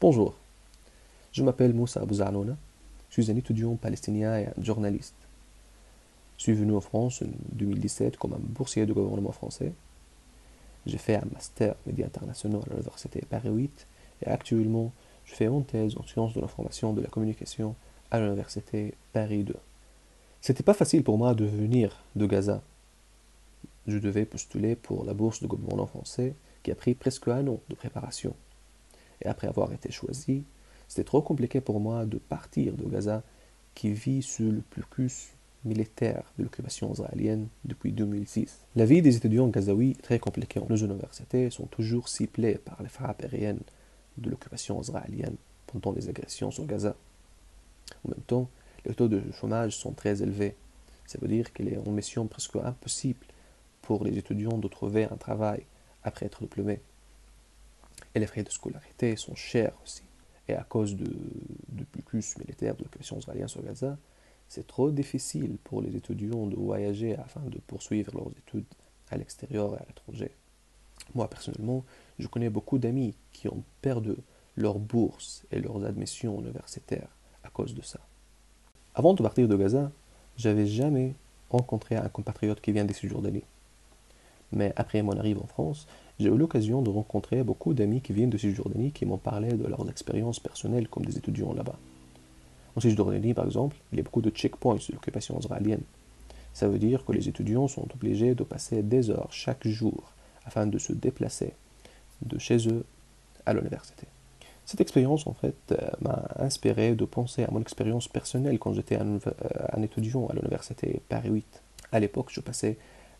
Bonjour, je m'appelle Moussa Abou Zarnouna, je suis un étudiant palestinien et un journaliste. Je suis venu en France en 2017 comme un boursier du gouvernement français. J'ai fait un master médias internationaux à l'université Paris 8 et actuellement je fais une thèse en sciences de l'information et de la communication à l'université Paris 2. C'était pas facile pour moi de venir de Gaza. Je devais postuler pour la bourse du gouvernement français qui a pris presque un an de préparation. Et après avoir été choisi, c'était trop compliqué pour moi de partir de Gaza qui vit sous le blocus militaire de l'occupation israélienne depuis 2006. La vie des étudiants gazaouis est très compliquée. Nos universités sont toujours ciblées par les frappes aériennes de l'occupation israélienne pendant les agressions sur Gaza. En même temps, les taux de chômage sont très élevés. Ça veut dire qu'il est en mission presque impossible pour les étudiants de trouver un travail après être diplômés. Et les frais de scolarité sont chers aussi. Et à cause du blocus militaire de l'occupation israélienne sur Gaza, c'est trop difficile pour les étudiants de voyager afin de poursuivre leurs études à l'extérieur et à l'étranger. Moi, personnellement, je connais beaucoup d'amis qui ont perdu leur bourse et leurs admissions universitaires à cause de ça. Avant de partir de Gaza, j'avais jamais rencontré un compatriote qui vient des Cisjordanie. Mais après mon arrivée en France, j'ai eu l'occasion de rencontrer beaucoup d'amis qui viennent de Cisjordanie qui m'ont parlé de leurs expériences personnelles comme des étudiants là-bas. En Cisjordanie, par exemple, il y a beaucoup de checkpoints de l'occupation israélienne. Ça veut dire que les étudiants sont obligés de passer des heures chaque jour afin de se déplacer de chez eux à l'université. Cette expérience, en fait, m'a inspiré de penser à mon expérience personnelle quand j'étais un étudiant à l'université Paris 8. À l'époque, je passais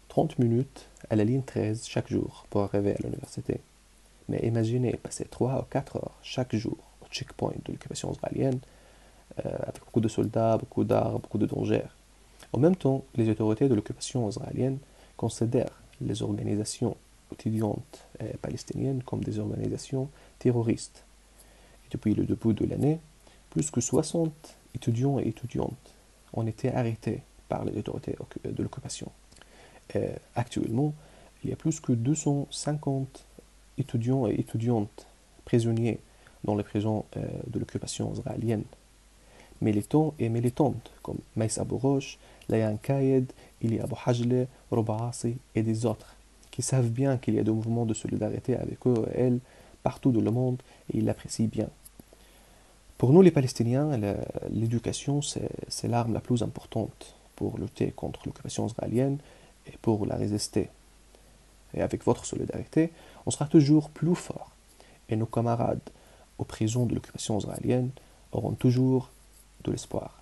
30 minutes à la ligne 13 chaque jour pour arriver à l'université. Mais imaginez passer 3 ou 4 heures chaque jour au checkpoint de l'occupation israélienne, avec beaucoup de soldats, beaucoup d'armes, beaucoup de dangers. En même temps, les autorités de l'occupation israélienne considèrent les organisations étudiantes palestiniennes comme des organisations terroristes. Et depuis le début de l'année, plus que 60 étudiants et étudiantes ont été arrêtés par les autorités de l'occupation. Actuellement, il y a plus que 250 étudiants et étudiantes prisonniers dans les prisons de l'occupation israélienne. Militants et militantes comme Maïs Abou Roche, Layan Kayed, Ili Abou Hajle, Roba Asi et des autres qui savent bien qu'il y a des mouvements de solidarité avec eux et elles partout dans le monde et ils l'apprécient bien. Pour nous les Palestiniens, l'éducation c'est l'arme la plus importante pour lutter contre l'occupation israélienne et pour la résister. Et avec votre solidarité, on sera toujours plus fort. Et nos camarades aux prisons de l'occupation israélienne auront toujours de l'espoir.